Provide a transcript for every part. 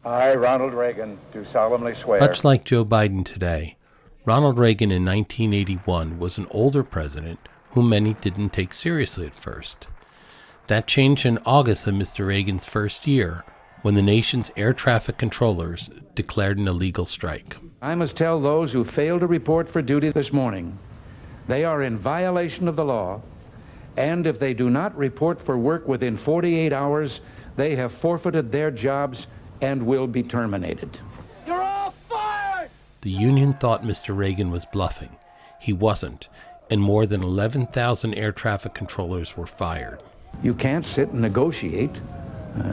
I, Ronald Reagan, do solemnly swear. Much like Joe Biden today, Ronald Reagan in 1981 was an older president whom many didn't take seriously at first. That changed in August of Mr. Reagan's first year, when the nation's air traffic controllers declared an illegal strike. I must tell those who failed to report for duty this morning, they are in violation of the law, and if they do not report for work within 48 hours, they have forfeited their jobs and will be terminated. You're all fired! The union thought Mr. Reagan was bluffing. He wasn't, and more than 11,000 air traffic controllers were fired. You can't sit and negotiate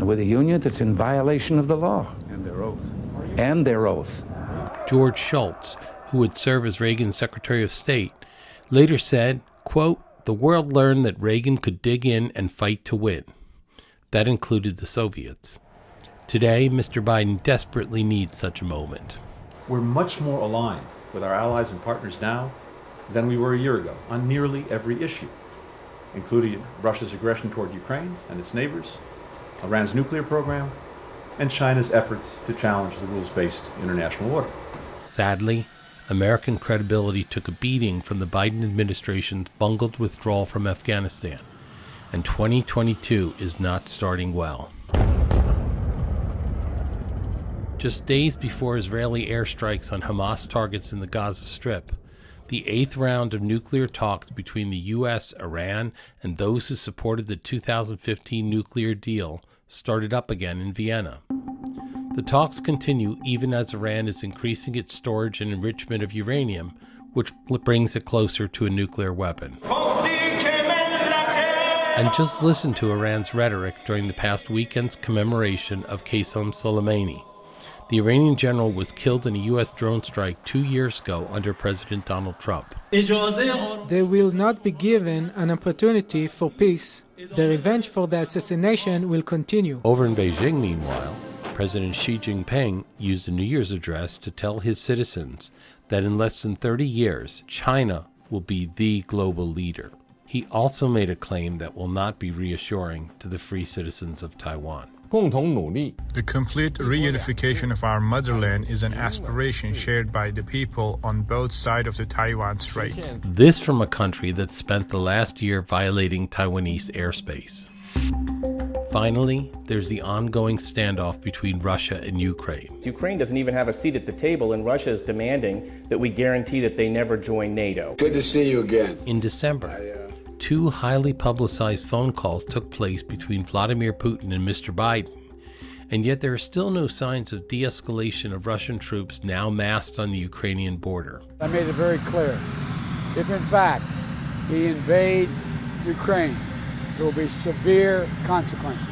with a union that's in violation of the law. And their oath. And their oath. George Shultz, who would serve as Reagan's Secretary of State, later said, quote, "The world learned that Reagan could dig in and fight to win." That included the Soviets. Today, Mr. Biden desperately needs such a moment. We're much more aligned with our allies and partners now than we were a year ago on nearly every issue, including Russia's aggression toward Ukraine and its neighbors, Iran's nuclear program, and China's efforts to challenge the rules-based international order. Sadly, American credibility took a beating from the Biden administration's bungled withdrawal from Afghanistan, and 2022 is not starting well. Just days before Israeli airstrikes on Hamas targets in the Gaza Strip, the 8th round of nuclear talks between the U.S., Iran, and those who supported the 2015 nuclear deal started up again in Vienna. The talks continue even as Iran is increasing its storage and enrichment of uranium, which brings it closer to a nuclear weapon. And just listen to Iran's rhetoric during the past weekend's commemoration of Qasem Soleimani. The Iranian general was killed in a U.S. drone strike 2 years ago under President Donald Trump. They will not be given an opportunity for peace. The revenge for the assassination will continue. Over in Beijing, meanwhile, President Xi Jinping used a New Year's address to tell his citizens that in less than 30 years, China will be the global leader. He also made a claim that will not be reassuring to the free citizens of Taiwan. The complete reunification of our motherland is an aspiration shared by the people on both sides of the Taiwan Strait. This from a country that spent the last year violating Taiwanese airspace. Finally, there's the ongoing standoff between Russia and Ukraine. Ukraine doesn't even have a seat at the table, and Russia is demanding that we guarantee that they never join NATO. Good to see you again. In December, two highly publicized phone calls took place between Vladimir Putin and Mr. Biden, and yet there are still no signs of de-escalation of Russian troops now massed on the Ukrainian border. I made it very clear. If in fact he invades Ukraine, there will be severe consequences.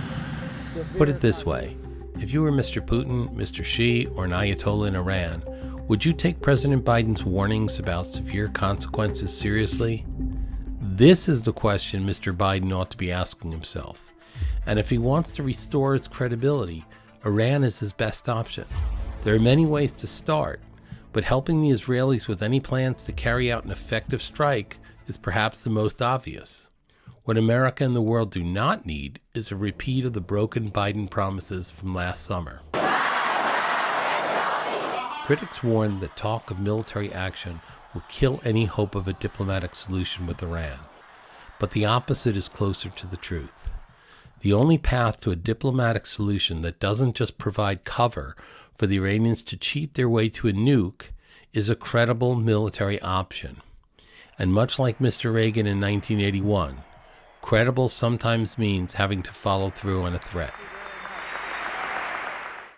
Put it this way, if you were Mr. Putin, Mr. Xi, or an Ayatollah in Iran, would you take President Biden's warnings about severe consequences seriously? This is the question Mr. Biden ought to be asking himself. And if he wants to restore his credibility, Iran is his best option. There are many ways to start, but helping the Israelis with any plans to carry out an effective strike is perhaps the most obvious. What America and the world do not need is a repeat of the broken Biden promises from last summer. Critics warn that talk of military action will kill any hope of a diplomatic solution with Iran. But the opposite is closer to the truth. The only path to a diplomatic solution that doesn't just provide cover for the Iranians to cheat their way to a nuke is a credible military option. And much like Mr. Reagan in 1981, credible sometimes means having to follow through on a threat.